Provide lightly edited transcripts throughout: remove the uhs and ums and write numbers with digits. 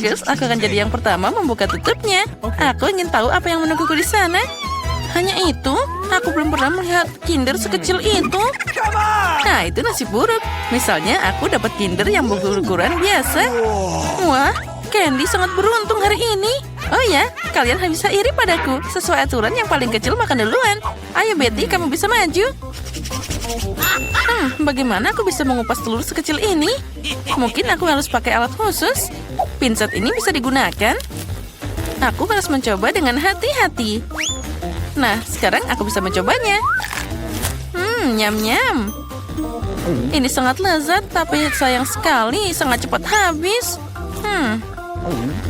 Bagus, aku akan jadi yang pertama membuka tutupnya. Aku ingin tahu apa yang menungguku di sana. Hanya itu? Aku belum pernah melihat Kinder sekecil itu. Nah, itu nasib buruk. Misalnya, aku dapat Kinder yang berukuran biasa. Wah, Candy sangat beruntung hari ini. Oh ya, kalian bisa iri padaku. Sesuai aturan yang paling kecil makan duluan. Ayo Betty, kamu bisa maju. Bagaimana aku bisa mengupas telur sekecil ini? Mungkin aku harus pakai alat khusus. Pinset ini bisa digunakan. Aku harus mencoba dengan hati-hati. Nah, sekarang aku bisa mencobanya. Nyam-nyam. Ini sangat lezat, tapi sayang sekali sangat cepat habis.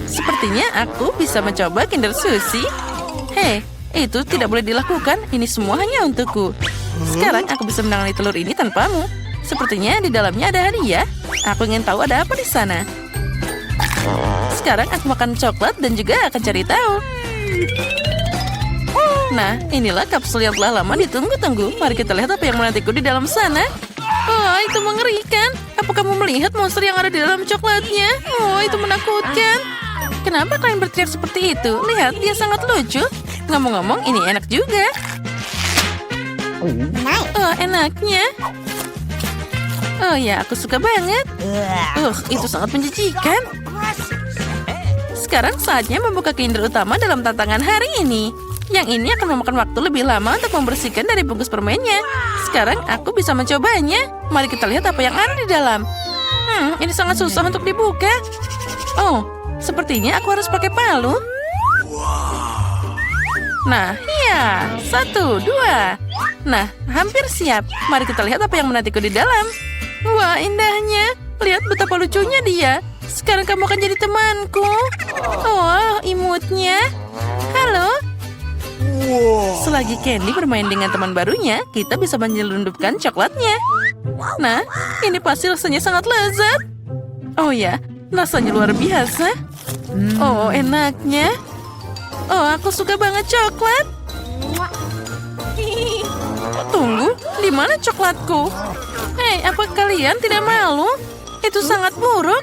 Sepertinya aku bisa mencoba Kinder Sushi. Hei, itu tidak boleh dilakukan. Ini semua hanya untukku. Sekarang aku bisa menangani telur ini tanpamu. Sepertinya di dalamnya ada hadiah. Aku ingin tahu ada apa di sana. Sekarang aku makan coklat dan juga akan cari tahu. Nah, inilah kapsul yang telah lama ditunggu-tunggu. Mari kita lihat apa yang menantiku di dalam sana. Oh, itu mengerikan. Apa kamu melihat monster yang ada di dalam coklatnya? Oh, itu menakutkan. Kenapa kalian berteriak seperti itu? Lihat, dia sangat lucu. Ngomong-ngomong, ini enak juga. Oh, enaknya. Oh ya, aku suka banget. Itu sangat menjijikan. Sekarang saatnya membuka Kinder utama dalam tantangan hari ini. Yang ini akan memakan waktu lebih lama untuk membersihkan dari bungkus permennya. Sekarang aku bisa mencobanya. Mari kita lihat apa yang ada di dalam. Ini sangat susah untuk dibuka. Oh, sepertinya aku harus pakai palu. Nah, ya. 1, 2. Nah, hampir siap. Mari kita lihat apa yang menantiku di dalam. Wah, indahnya. Lihat betapa lucunya dia. Sekarang kamu akan jadi temanku. Oh, imutnya. Halo. Selagi Candy bermain dengan teman barunya, kita bisa menyelundupkan coklatnya. Nah, ini pasti rasanya sangat lezat. Oh ya, rasanya luar biasa. Oh, enaknya. Oh, aku suka banget coklat. Tunggu, di mana coklatku? Hei, apa kalian tidak malu? Itu sangat buruk.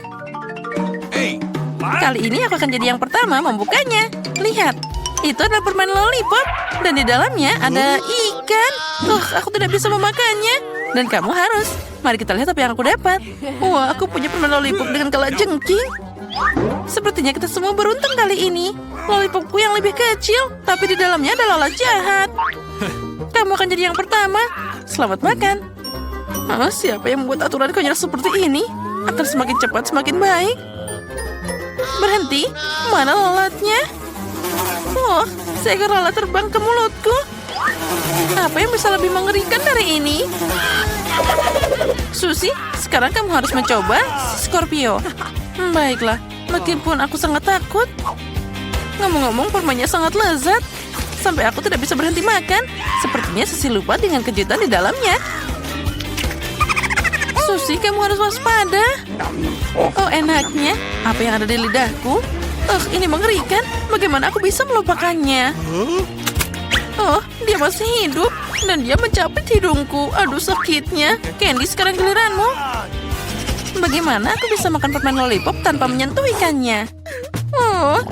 Kali ini aku akan jadi yang pertama membukanya. Lihat, itu adalah permen lollipop. Dan di dalamnya ada ikan. Aku tidak bisa memakannya. Dan kamu harus. Mari kita lihat apa yang aku dapat. Wah, aku punya permen lollipop dengan kalajengking. Sepertinya kita semua beruntung kali ini. Lollipopku yang lebih kecil, tapi di dalamnya ada lalat jahat. Kamu akan jadi yang pertama. Selamat makan. Siapa yang membuat aturan konyol seperti ini? Akan semakin cepat semakin baik. Berhenti. Mana lalatnya? Oh, seekor lalat terbang ke mulutku. Apa yang bisa lebih mengerikan dari ini? Susie, sekarang kamu harus mencoba Scorpio. Baiklah, meskipun aku sangat takut. Ngomong-ngomong, permennya sangat lezat. Sampai aku tidak bisa berhenti makan. Sepertinya Susie lupa dengan kejutan di dalamnya. Susie, kamu harus waspada. Oh, enaknya. Apa yang ada di lidahku? Ini mengerikan. Bagaimana aku bisa melupakannya? Oh, dia masih hidup. Dan dia mencapit hidungku. Aduh, sakitnya. Candy, sekarang giliranmu. Bagaimana aku bisa makan permen lollipop tanpa menyentuh ikannya? Oh,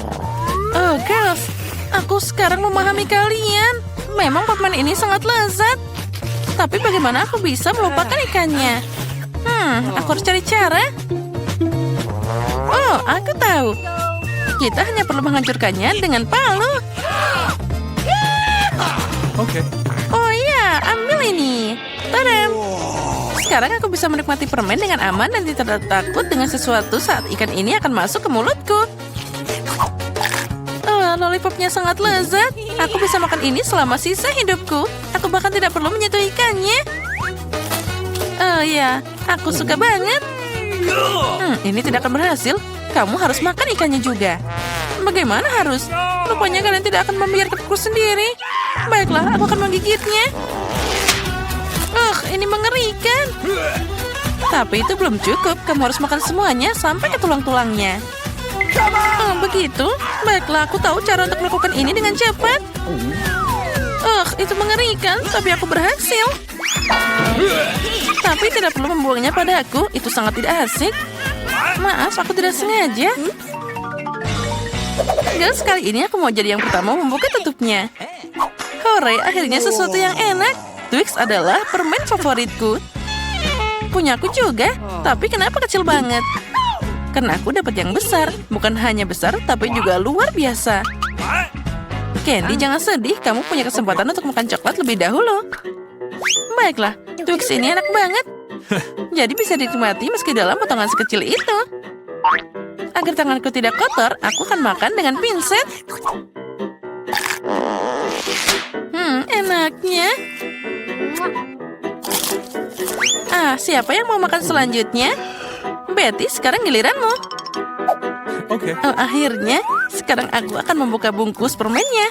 girls. Aku sekarang memahami kalian. Memang permen ini sangat lezat. Tapi bagaimana aku bisa melupakan ikannya? Aku harus cari cara. Oh, aku tahu. Kita hanya perlu menghancurkannya dengan palu. Oke. Oh iya, ambil ini. Tadam. Sekarang aku bisa menikmati permen dengan aman dan tidak takut dengan sesuatu saat ikan ini akan masuk ke mulutku. Lollipopnya sangat lezat. Aku bisa makan ini selama sisa hidupku. Aku bahkan tidak perlu menyentuh ikannya. Oh ya, aku suka banget. Ini tidak akan berhasil. Kamu harus makan ikannya juga. Bagaimana harus? Rupanya kalian tidak akan membiarkanku sendiri. Baiklah, aku akan menggigitnya. Ini mengerikan. Tapi itu belum cukup. Kamu harus makan semuanya sampai ke tulang-tulangnya. Begitu? Baiklah, aku tahu cara untuk melakukan ini dengan cepat. Itu mengerikan, tapi aku berhasil. Tapi tidak perlu membuangnya padaku. Itu sangat tidak asik. Maaf, aku tidak sengaja. Girls, kali ini aku mau jadi yang pertama membuka tutupnya. Hore, akhirnya sesuatu yang enak. Twix adalah permen favoritku. Punyaku juga, tapi kenapa kecil banget? Karena aku dapat yang besar. Bukan hanya besar, tapi juga luar biasa. Candy, jangan sedih. Kamu punya kesempatan untuk makan coklat lebih dahulu. Baiklah, Twix ini enak banget. Jadi bisa dinikmati meski dalam potongan sekecil itu. Agar tanganku tidak kotor, aku akan makan dengan pinset. Enaknya. Siapa yang mau makan selanjutnya? Betty, sekarang giliranmu. Oke. Oh, akhirnya, sekarang aku akan membuka bungkus permennya.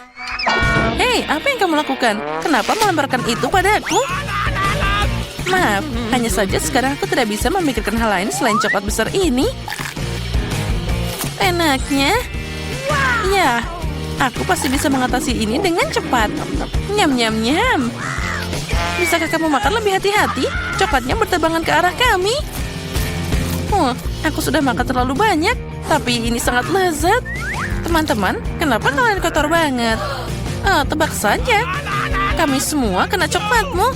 Hei, apa yang kamu lakukan? Kenapa melemparkan itu padaku? Maaf, hanya saja sekarang aku tidak bisa memikirkan hal lain selain coklat besar ini. Enaknya. Ya, aku pasti bisa mengatasi ini dengan cepat. Nyam, nyam, nyam. Bisakah kamu makan lebih hati-hati? Coklatnya berterbangan ke arah kami. Aku sudah makan terlalu banyak, tapi ini sangat lezat. Teman-teman, kenapa kalian kotor banget? Tebak saja. Kami semua kena coklatmu.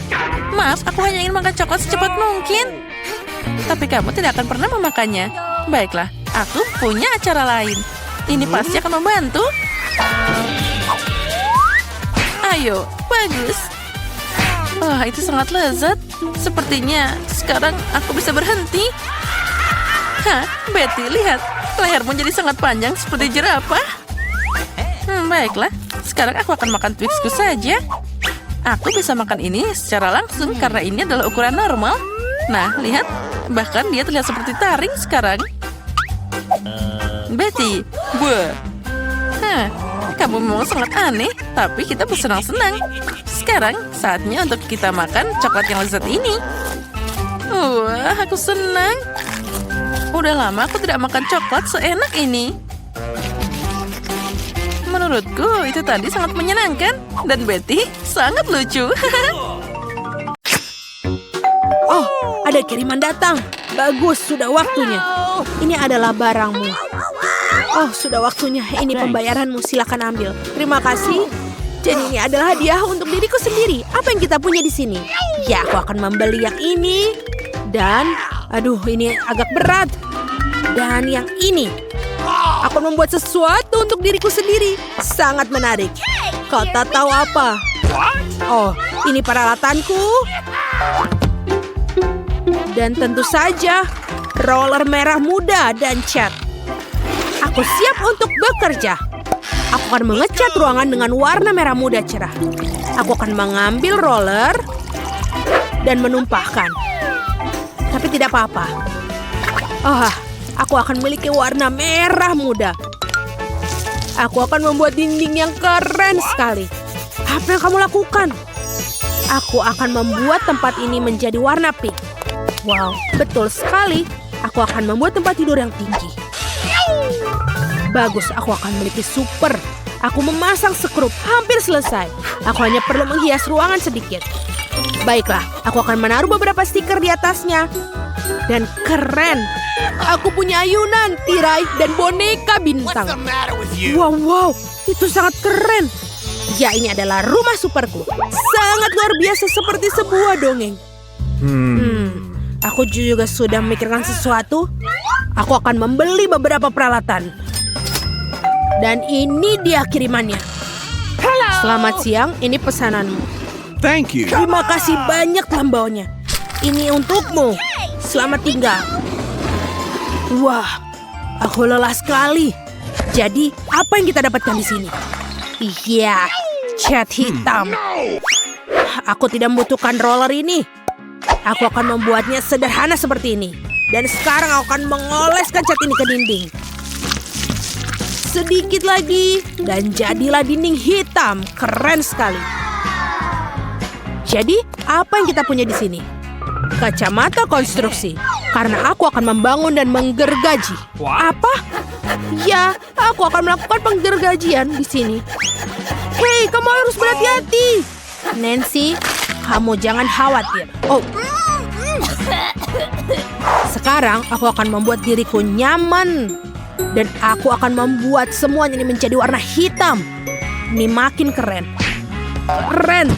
Maaf, aku hanya ingin makan coklat secepat mungkin. Tapi kamu tidak akan pernah memakannya. Baiklah, aku punya acara lain. Ini pasti akan membantu. Ayo, bagus. Wah, itu sangat lezat. Sepertinya sekarang aku bisa berhenti. Betty, lihat. Lehermu jadi sangat panjang seperti jerapah. Baiklah. Sekarang aku akan makan Twixku saja. Aku bisa makan ini secara langsung karena ini adalah ukuran normal. Nah, lihat. Bahkan dia terlihat seperti taring sekarang. Betty, kamu memang sangat aneh, tapi kita bersenang-senang. Sekarang saatnya untuk kita makan coklat yang lezat ini. Wah, aku senang. Udah lama aku tidak makan coklat seenak ini. Menurutku itu tadi sangat menyenangkan. Dan Betty sangat lucu. Oh, ada kiriman datang. Bagus, sudah waktunya. Ini adalah barangmu. Oh, sudah waktunya. Ini pembayaranmu, silakan ambil. Terima kasih. Jadi ini adalah hadiah untuk diriku sendiri. Apa yang kita punya di sini? Ya, aku akan membeli yang ini. Dan, aduh, ini agak berat. Dan yang ini. Aku membuat sesuatu untuk diriku sendiri. Sangat menarik. Kau tak tahu apa? Oh, ini peralatanku. Dan tentu saja, roller merah muda dan cat. Aku siap untuk bekerja. Aku akan mengecat ruangan dengan warna merah muda cerah. Aku akan mengambil roller dan menumpahkan. Tapi tidak apa-apa. Aku akan memiliki warna merah muda. Aku akan membuat dinding yang keren sekali. Apa yang kamu lakukan? Aku akan membuat tempat ini menjadi warna pink. Wow, betul sekali. Aku akan membuat tempat tidur yang tinggi. Bagus, aku akan memiliki super. Aku memasang sekrup, hampir selesai. Aku hanya perlu menghias ruangan sedikit. Baiklah, aku akan menaruh beberapa stiker di atasnya. Dan keren. Aku punya ayunan, tirai, dan boneka bintang. Wow, itu sangat keren. Ya, ini adalah rumah superku. Sangat luar biasa seperti sebuah dongeng. Aku juga sudah memikirkan sesuatu. Aku akan membeli beberapa peralatan. Dan ini dia kirimannya. Selamat siang, ini pesananmu. Thank you. Terima kasih banyak lambaunya. Ini untukmu. Selamat tinggal. Wah, aku lelah sekali. Jadi, apa yang kita dapatkan di sini? Iya, cat hitam. Aku tidak membutuhkan roller ini. Aku akan membuatnya sederhana seperti ini. Dan sekarang aku akan mengoleskan cat ini ke dinding. Sedikit lagi. Dan jadilah dinding hitam. Keren sekali. Jadi, apa yang kita punya di sini? Kacamata konstruksi. Karena aku akan membangun dan menggergaji. Apa? Ya, aku akan melakukan penggergajian di sini. Hei, kamu harus berhati-hati. Nancy, kamu jangan khawatir. Oh. Sekarang aku akan membuat diriku nyaman. Dan aku akan membuat semuanya ini menjadi warna hitam. Ini makin keren. Keren.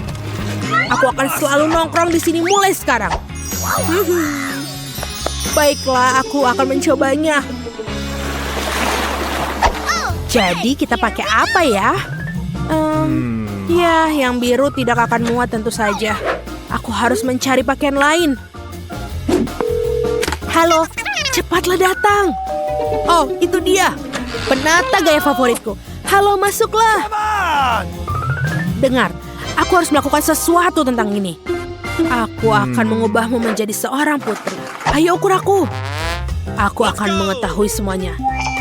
Aku akan selalu nongkrong di sini mulai sekarang. Baiklah, aku akan mencobanya. Jadi kita pakai apa ya? Ya, yang biru tidak akan muat tentu saja. Aku harus mencari pakaian lain. Halo, cepatlah datang. Oh, itu dia. Penata gaya favoritku. Halo, masuklah. Dengar, aku harus melakukan sesuatu tentang ini. Aku akan mengubahmu menjadi seorang putri. Ayo ukur aku. Aku akan mengetahui semuanya.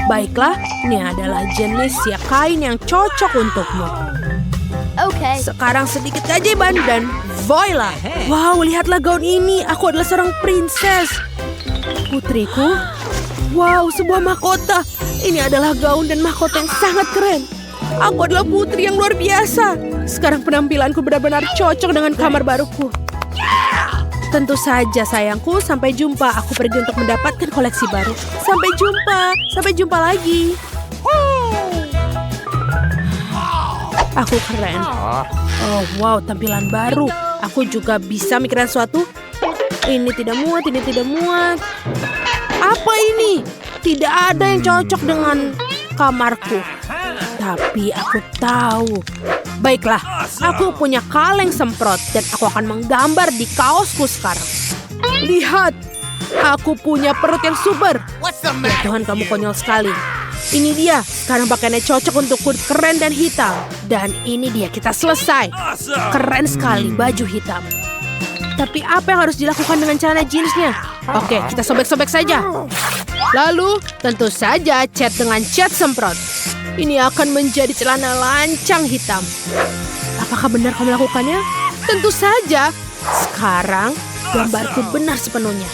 Baiklah, ini adalah jenis siap kain yang cocok untukmu. Okay. Sekarang sedikit keajaiban dan voila. Wow, lihatlah gaun ini. Aku adalah seorang princess. Putriku. Wow, sebuah mahkota. Ini adalah gaun dan mahkota yang sangat keren. Aku adalah putri yang luar biasa. Sekarang penampilanku benar-benar cocok dengan kamar baruku. Tentu saja sayangku, sampai jumpa. Aku pergi untuk mendapatkan koleksi baru. Sampai jumpa. Sampai jumpa lagi. Aku keren. Oh wow, tampilan baru. Aku juga bisa mikirin sesuatu. Ini tidak muat, ini tidak muat. Apa ini? Tidak ada yang cocok dengan kamarku. Tapi aku tahu. Baiklah, aku punya kaleng semprot dan aku akan menggambar di kaosku sekarang. Lihat, aku punya perut yang super. Ya Tuhan, kamu konyol sekali. Ini dia, sekarang pakaiannya cocok untuk kulit keren dan hitam. Dan ini dia, kita selesai. Keren sekali baju hitam. Tapi apa yang harus dilakukan dengan celana jeansnya? Oke, kita sobek-sobek saja. Lalu, tentu saja cat dengan cat semprot. Ini akan menjadi celana lancang hitam. Apakah benar kamu melakukannya? Tentu saja. Sekarang, gambarku benar sepenuhnya.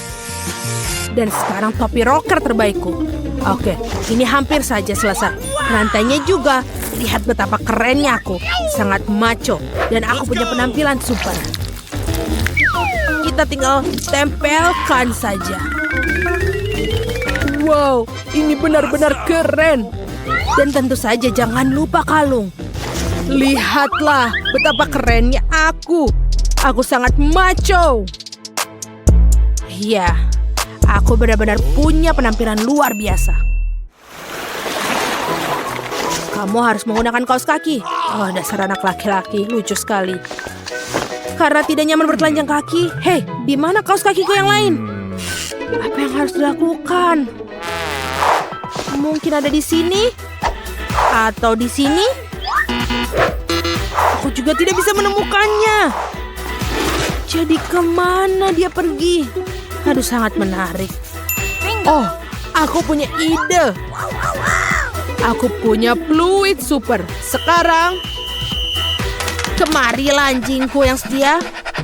Dan sekarang topi rocker terbaikku. Oke, ini hampir saja selesai. Rantainya juga. Lihat betapa kerennya aku. Sangat macho. Dan aku punya penampilan super. Kita tinggal tempelkan saja. Wow, ini benar-benar keren. Dan tentu saja jangan lupa kalung. Lihatlah betapa kerennya aku. Aku sangat macho. Ya, aku benar-benar punya penampilan luar biasa. Kamu harus menggunakan kaos kaki. Oh, dasar anak laki-laki, lucu sekali. Karena tidak nyaman bertelanjang kaki. Hei, di mana kaos kakiku yang lain? Apa yang harus dilakukan? Mungkin ada di sini? Atau di sini? Aku juga tidak bisa menemukannya. Jadi kemana dia pergi? Aduh, sangat menarik. Oh, aku punya ide. Aku punya fluid super. Sekarang, kemarilah anjingku yang setia.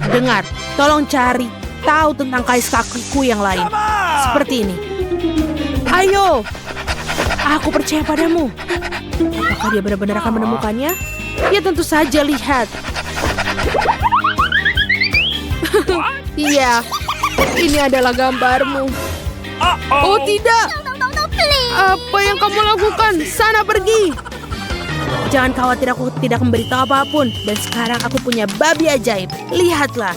Dengar, tolong cari tahu tentang kais kakiku yang lain. Seperti ini. Ayo, aku percaya padamu. Apakah dia benar-benar akan menemukannya? Ya tentu saja, lihat. Iya, ini adalah gambarmu. Oh tidak. Apa yang kamu lakukan? Sana pergi. Jangan khawatir, aku tidak memberitahu apapun. Dan sekarang aku punya babi ajaib. Lihatlah.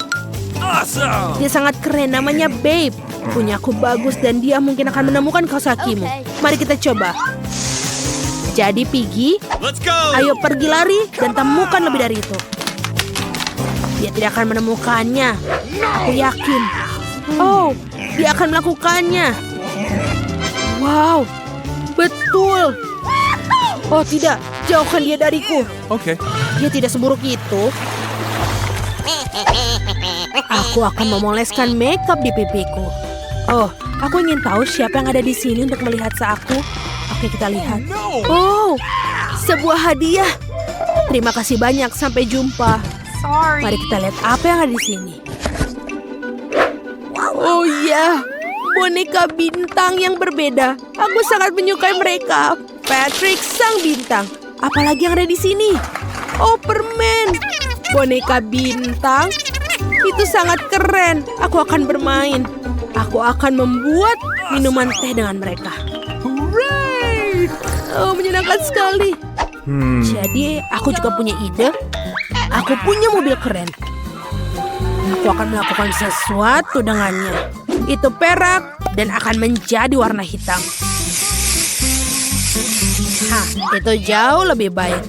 Dia sangat keren, namanya Babe. Punya aku bagus dan dia mungkin akan menemukan kaos kakimu. Mari kita coba. Jadi Piggy, ayo pergi lari dan temukan lebih dari itu. Dia tidak akan menemukannya. Aku yakin. Oh, dia akan melakukannya. Wow, betul. Oh tidak, jauhkan dia dariku. Okay. Dia tidak seburuk itu. Aku akan memoleskan makeup di pipiku. Oh, aku ingin tahu siapa yang ada di sini untuk melihat aku. Oke, kita lihat. Oh, sebuah hadiah. Terima kasih banyak, sampai jumpa. Mari kita lihat apa yang ada di sini. Oh ya, boneka bintang yang berbeda. Aku sangat menyukai mereka. Patrick sang bintang. Apalagi yang ada di sini? Oh, permen. Boneka bintang. Itu sangat keren. Aku akan bermain. Aku akan membuat minuman teh dengan mereka. Hooray! Oh, menyenangkan sekali. Jadi, aku juga punya ide. Aku punya mobil keren. Aku akan melakukan sesuatu dengannya. Itu perak dan akan menjadi warna hitam. Hah, itu jauh lebih baik.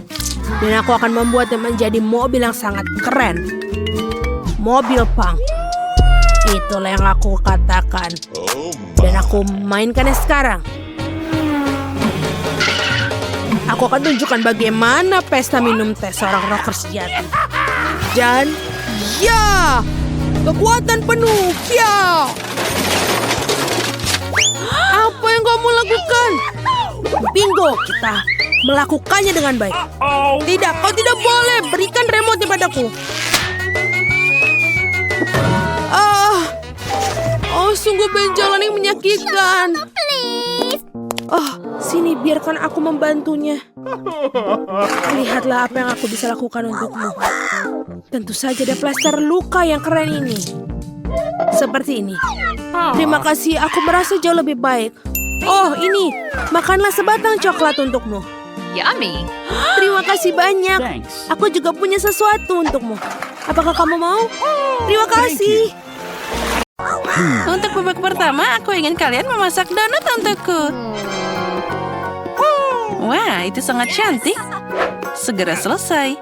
Dan aku akan membuatnya menjadi mobil yang sangat keren. Mobil punk. Itulah yang aku katakan. Dan aku mainkannya sekarang. Aku akan tunjukkan bagaimana pesta minum teh seorang rocker sejati. Dan ya, kekuatan penuh, ya. Apa yang kamu lakukan? Bingo, kita melakukannya dengan baik. Tidak, kau tidak boleh. Berikan remote padaku. Oh, sungguh benjolan yang menyakitkan. Oh, sini biarkan aku membantunya. Lihatlah apa yang aku bisa lakukan untukmu. Tentu saja ada plester luka yang keren ini. Seperti ini. Terima kasih, aku merasa jauh lebih baik. Oh, ini. Makanlah sebatang coklat untukmu. Yummy. Terima kasih banyak. Thanks. Aku juga punya sesuatu untukmu. Apakah kamu mau? Terima kasih. Untuk babak pertama, aku ingin kalian memasak donat untukku. Wah, itu sangat cantik. Segera selesai.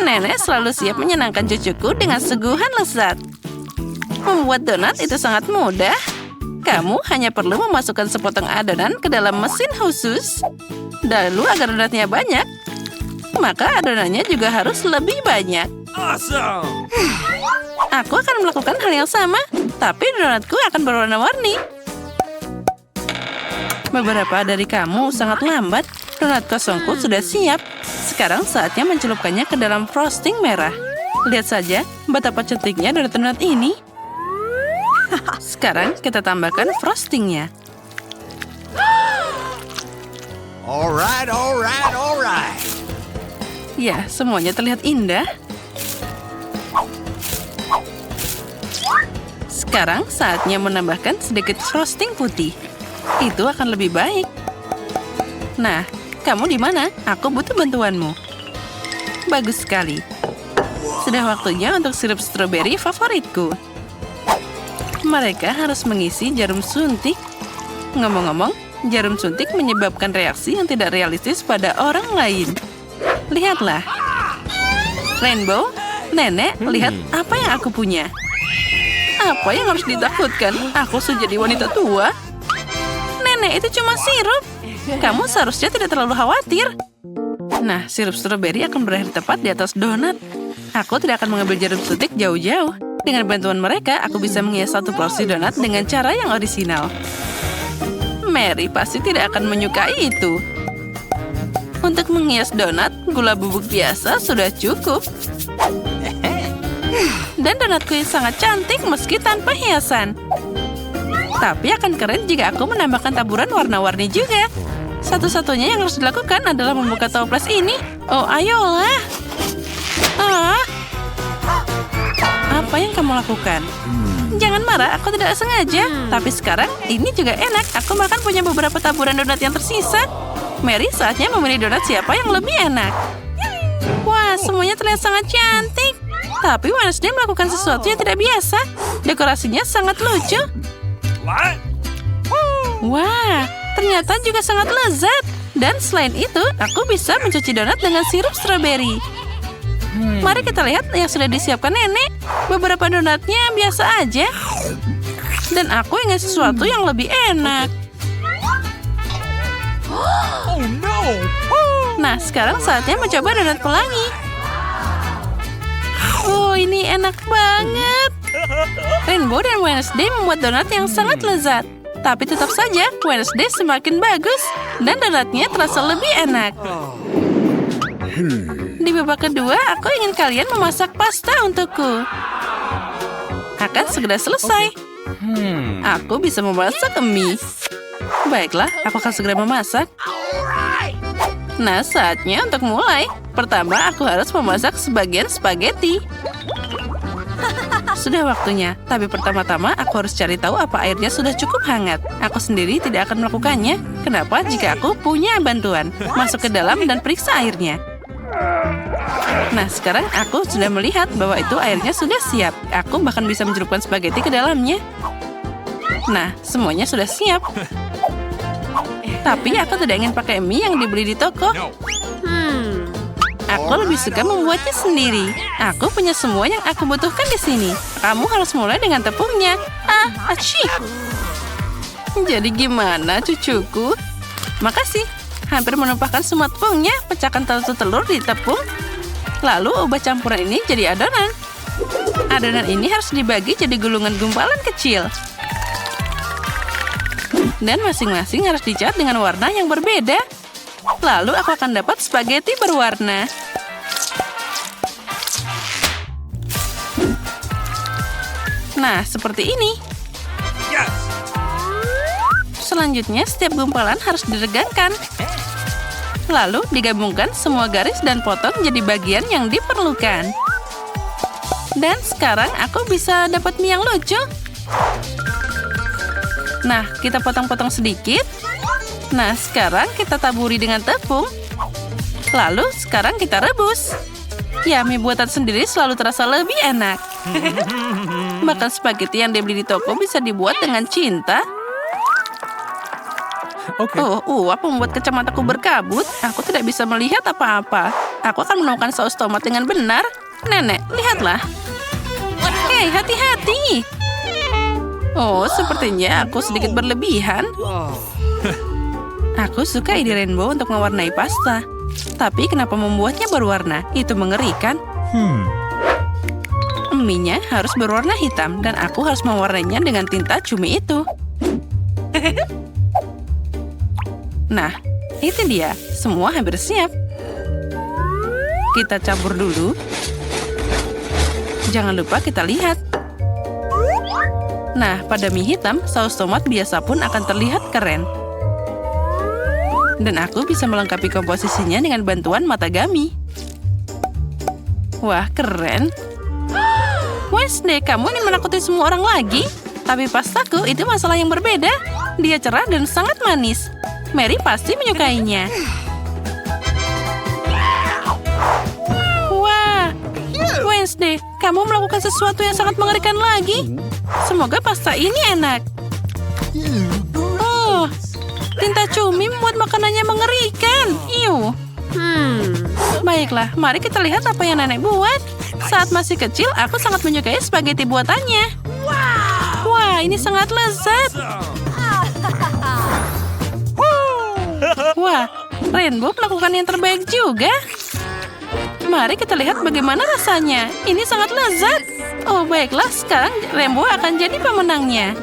Nenek selalu siap menyenangkan cucuku dengan suguhan lezat. Membuat donat itu sangat mudah. Kamu hanya perlu memasukkan sepotong adonan ke dalam mesin khusus. Lalu agar donatnya banyak, maka adonannya juga harus lebih banyak. Awesome. Aku akan melakukan hal yang sama, tapi donatku akan berwarna-warni. Beberapa dari kamu sangat lambat. Donat kosongku sudah siap. Sekarang saatnya mencelupkannya ke dalam frosting merah. Lihat saja betapa cantiknya donat-donat ini. Sekarang kita tambahkan frostingnya. Alright. Ya, semuanya terlihat indah. Sekarang saatnya menambahkan sedikit frosting putih. Itu akan lebih baik. Nah, kamu di mana? Aku butuh bantuanmu. Bagus sekali. Sudah waktunya untuk sirup stroberi favoritku. Mereka harus mengisi jarum suntik. Ngomong-ngomong, jarum suntik menyebabkan reaksi yang tidak realistis pada orang lain. Lihatlah. Rainbow, Nenek, lihat apa yang aku punya. Apa yang harus ditakutkan? Aku sudah jadi wanita tua. Nenek, itu cuma sirup. Kamu seharusnya tidak terlalu khawatir. Nah, sirup stroberi akan berakhir tepat di atas donat. Aku tidak akan mengambil jarum suntik jauh-jauh. Dengan bantuan mereka, aku bisa menghias satu porsi donat dengan cara yang orisinal. Mary pasti tidak akan menyukai itu. Untuk menghias donat, gula bubuk biasa sudah cukup. Dan donatku yang sangat cantik meski tanpa hiasan. Tapi akan keren jika aku menambahkan taburan warna-warni juga. Satu-satunya yang harus dilakukan adalah membuka toples ini. Oh, ayolah. Apa yang kamu lakukan? Jangan marah, aku tidak sengaja. Tapi sekarang, ini juga enak. Aku bahkan punya beberapa taburan donat yang tersisa. Mary, saatnya memilih donat siapa yang lebih enak. Wah, semuanya terlihat sangat cantik. Tapi Wednesday melakukan sesuatu yang tidak biasa. Dekorasinya sangat lucu. Wah, ternyata juga sangat lezat. Dan selain itu, aku bisa mencuci donat dengan sirup stroberi. Mari kita lihat yang sudah disiapkan nenek. Beberapa donatnya biasa aja. Dan aku ingin sesuatu yang lebih enak. Nah, sekarang saatnya mencoba donat pelangi. Oh, ini enak banget. Rainbow dan Wednesday membuat donat yang sangat lezat. Tapi tetap saja, Wednesday semakin bagus. Dan donatnya terasa lebih enak. Di babak kedua, aku ingin kalian memasak pasta untukku. Akan segera selesai. Aku bisa memasak mie. Baiklah, aku akan segera memasak. Nah, saatnya untuk mulai. Pertama, aku harus memasak sebagian spaghetti. sudah waktunya. Tapi pertama-tama aku harus cari tahu apa airnya sudah cukup hangat. Aku sendiri tidak akan melakukannya. Kenapa jika aku punya bantuan? Masuk ke dalam dan periksa airnya. Nah, sekarang aku sudah melihat bahwa itu airnya sudah siap. Aku bahkan bisa mencelupkan spaghetti ke dalamnya. Nah, semuanya sudah siap. Tapi aku tidak ingin pakai mie yang dibeli di toko. Aku lebih suka membuatnya sendiri. Aku punya semua yang aku butuhkan di sini. Kamu harus mulai dengan tepungnya. Aci. Jadi gimana, cucuku? Makasih. Hampir menumpahkan semua tepungnya. Pecahkan satu telur di tepung. Lalu ubah campuran ini jadi adonan. Adonan ini harus dibagi jadi gulungan gumpalan kecil. Dan masing-masing harus dicat dengan warna yang berbeda. Lalu aku akan dapat spaghetti berwarna. Nah, seperti ini. Yes. Selanjutnya, setiap gumpalan harus diregangkan. Lalu digabungkan semua garis dan potong jadi bagian yang diperlukan. Dan sekarang aku bisa dapat mie yang lucu. Nah, kita potong-potong sedikit. Nah, sekarang kita taburi dengan tepung. Lalu, sekarang kita rebus. Ya, mie buatan sendiri selalu terasa lebih enak. Makan spaghetti yang dibeli di toko bisa dibuat dengan cinta. Apa membuat kacamataku berkabut? Aku tidak bisa melihat apa-apa. Aku akan menemukan saus tomat dengan benar. Nenek, lihatlah. Hei, hati-hati. Oh, sepertinya aku sedikit berlebihan. Aku suka ide rainbow untuk mewarnai pasta. Tapi kenapa membuatnya berwarna? Itu mengerikan. Mie-nya harus berwarna hitam dan aku harus mewarnainya dengan tinta cumi itu. Nah, itu dia. Semua hampir siap. Kita campur dulu. Jangan lupa kita lihat. Nah, pada mie hitam, saus tomat biasa pun akan terlihat keren. Dan aku bisa melengkapi komposisinya dengan bantuan matagami. Wah, keren. Wednesday, kamu ingin menakuti semua orang lagi? Tapi pastaku itu masalah yang berbeda. Dia cerah dan sangat manis. Mary pasti menyukainya. Wah, Wednesday, kamu melakukan sesuatu yang sangat mengerikan lagi. Semoga pasta ini enak. Oh, tinta cumi membuat makanannya mengerikan. Iu. Baiklah, mari kita lihat apa yang nenek buat. Saat masih kecil, aku sangat menyukai spaghetti buatannya. Wah, ini sangat lezat. Wah, Rainbow melakukan yang terbaik juga. Mari kita lihat bagaimana rasanya. Ini sangat lezat. Oh, baiklah, sekarang Rainbow akan jadi pemenangnya.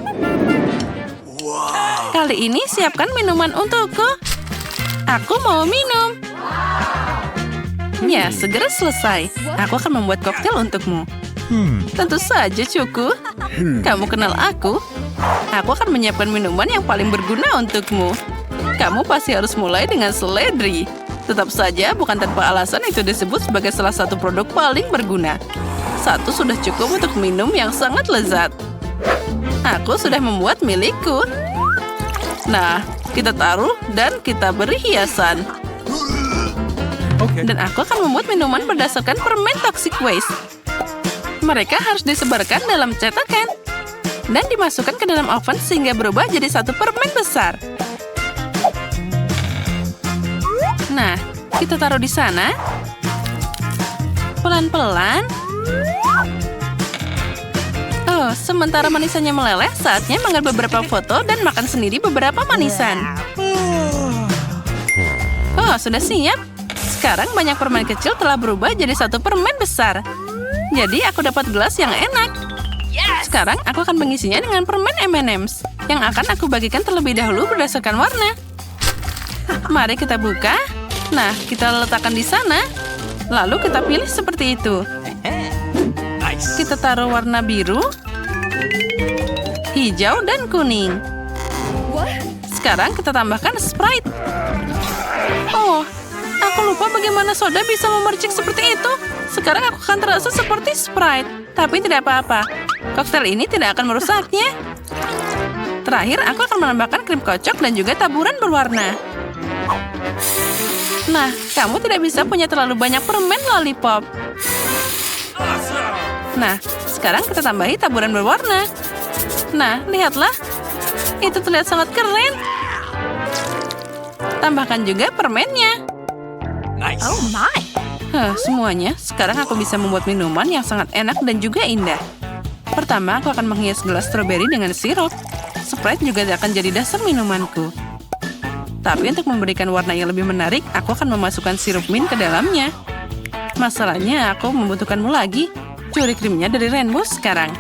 Kali ini siapkan minuman untukku. Aku mau minum. Ya, segera selesai. Aku akan membuat koktail untukmu. Tentu saja, cuku. Kamu kenal aku. Aku akan menyiapkan minuman yang paling berguna untukmu. Kamu pasti harus mulai dengan seledri. Tetap saja, bukan tanpa alasan itu disebut sebagai salah satu produk paling berguna. Satu sudah cukup untuk minum yang sangat lezat. Aku sudah membuat milikku. Nah, kita taruh dan kita beri hiasan. Dan aku akan membuat minuman berdasarkan permen toxic waste. Mereka harus disebarkan dalam cetakan dan dimasukkan ke dalam oven sehingga berubah jadi satu permen besar. Nah, kita taruh di sana. Pelan-pelan. Oh, sementara manisannya meleleh, saatnya mengambil beberapa foto dan makan sendiri beberapa manisan. Oh, sudah siap. Sekarang banyak permen kecil telah berubah jadi satu permen besar. Jadi aku dapat gelas yang enak. Sekarang aku akan mengisinya dengan permen M&M's yang akan aku bagikan terlebih dahulu berdasarkan warna. Mari kita buka. Nah, kita letakkan di sana. Lalu kita pilih seperti itu. Kita taruh warna biru, hijau, dan kuning. Sekarang kita tambahkan Sprite. Oh, aku lupa bagaimana soda bisa memercik seperti itu. Sekarang aku akan terasa seperti Sprite. Tapi tidak apa-apa. Koktail ini tidak akan merusaknya. Terakhir, aku akan menambahkan krim kocok dan juga taburan berwarna. Nah, kamu tidak bisa punya terlalu banyak permen lollipop. Nah, sekarang kita tambahi taburan berwarna. Nah, lihatlah. Itu terlihat sangat keren. Tambahkan juga permennya. Nice. Oh my. Semuanya, sekarang aku bisa membuat minuman yang sangat enak dan juga indah. Pertama, aku akan menghias gelas stroberi dengan sirup. Sprite juga akan jadi dasar minumanku. Tapi untuk memberikan warna yang lebih menarik, aku akan memasukkan sirup mint ke dalamnya. Masalahnya, aku membutuhkanmu lagi. Curi krimnya dari Rainbow sekarang.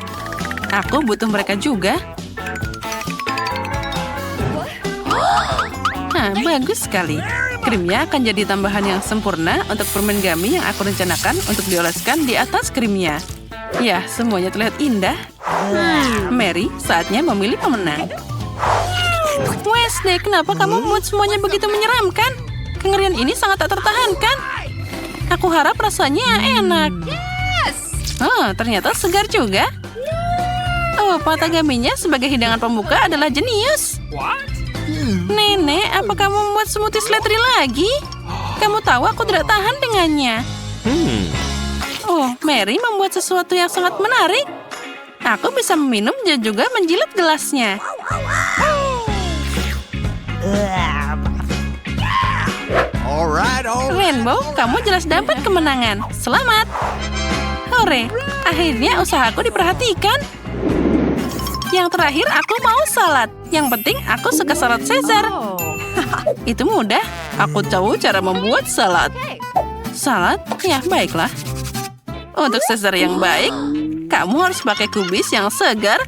Aku butuh mereka juga. Bagus sekali. Krimnya akan jadi tambahan yang sempurna untuk permen gummy yang aku rencanakan untuk dioleskan di atas krimnya. Ya, semuanya terlihat indah. Mary, saatnya memilih pemenang. Wednesday, kenapa kamu membuat semuanya begitu menyeramkan? Kengerian ini sangat tak tertahankan. Aku harap rasanya enak. Ternyata segar juga. Patah gaminya sebagai hidangan pembuka adalah jenius. Nenek, apa kamu membuat smoothie seledri lagi? Kamu tahu aku tidak tahan dengannya. Mary membuat sesuatu yang sangat menarik. Aku bisa meminum dan juga menjilat gelasnya. Alright. Rainbow, kamu jelas dapat kemenangan. Selamat. Hore, akhirnya usahaku diperhatikan. Yang terakhir, aku mau salad. Yang penting, aku suka salad Caesar. Itu mudah. Aku tahu cara membuat salad. Salad? Ya, baiklah. Untuk Caesar yang baik, kamu harus pakai kubis yang segar.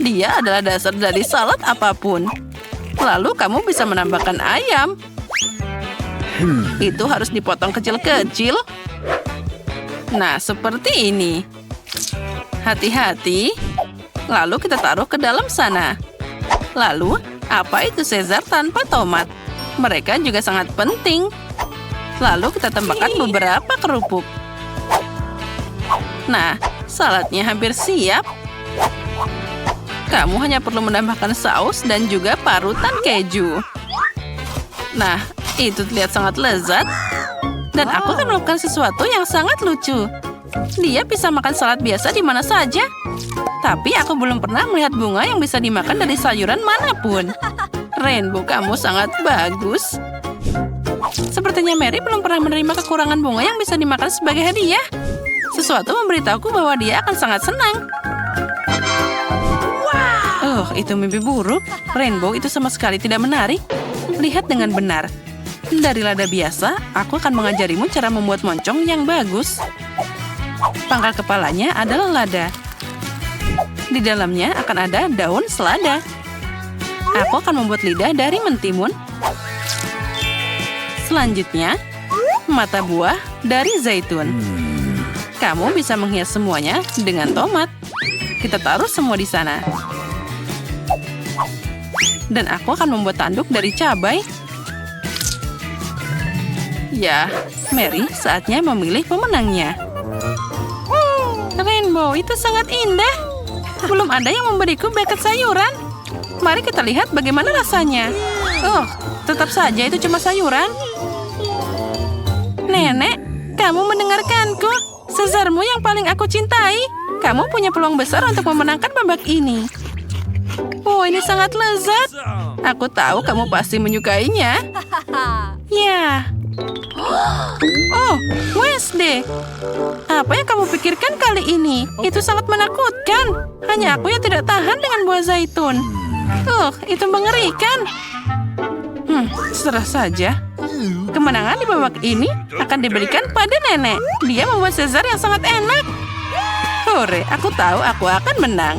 Dia adalah dasar dari salad apapun. Lalu kamu bisa menambahkan ayam. Itu harus dipotong kecil-kecil. Nah, seperti ini. Hati-hati. Lalu kita taruh ke dalam sana. Lalu, apa itu Caesar tanpa tomat? Mereka juga sangat penting. Lalu kita tambahkan beberapa kerupuk. Nah, saladnya hampir siap. Kamu hanya perlu menambahkan saus dan juga parutan keju. Nah, itu terlihat sangat lezat. Dan aku akan melakukan sesuatu yang sangat lucu. Dia bisa makan salad biasa di mana saja. Tapi aku belum pernah melihat bunga yang bisa dimakan dari sayuran manapun. Rainbow, kamu sangat bagus. Sepertinya Mary belum pernah menerima kekurangan bunga yang bisa dimakan sebagai hadiah. Sesuatu memberitahuku bahwa dia akan sangat senang. Itu mimpi buruk. Rainbow, itu sama sekali tidak menarik. Lihat dengan benar. Dari lada biasa, aku akan mengajarimu cara membuat moncong yang bagus. Pangkal kepalanya adalah lada. Di dalamnya akan ada daun selada. Aku akan membuat lidah dari mentimun. Selanjutnya, mata buah dari zaitun. Kamu bisa menghias semuanya dengan tomat. Kita taruh semua di sana. Dan aku akan membuat tanduk dari cabai. Ya, Mary, saatnya memilih pemenangnya. Rainbow, itu sangat indah. Belum ada yang memberiku bucket sayuran. Mari kita lihat bagaimana rasanya. Tetap saja itu cuma sayuran. Nenek, kamu mendengarkanku. Caesarmu yang paling aku cintai. Kamu punya peluang besar untuk memenangkan babak ini. Ini sangat lezat. Aku tahu kamu pasti menyukainya. Ya. Wednesday. Apa yang kamu pikirkan kali ini? Itu sangat menakutkan. Hanya aku yang tidak tahan dengan buah zaitun. Itu mengerikan. Serah saja. Kemenangan di babak ini akan diberikan pada nenek. Dia membuat Caesar yang sangat enak. Hore, aku tahu aku akan menang.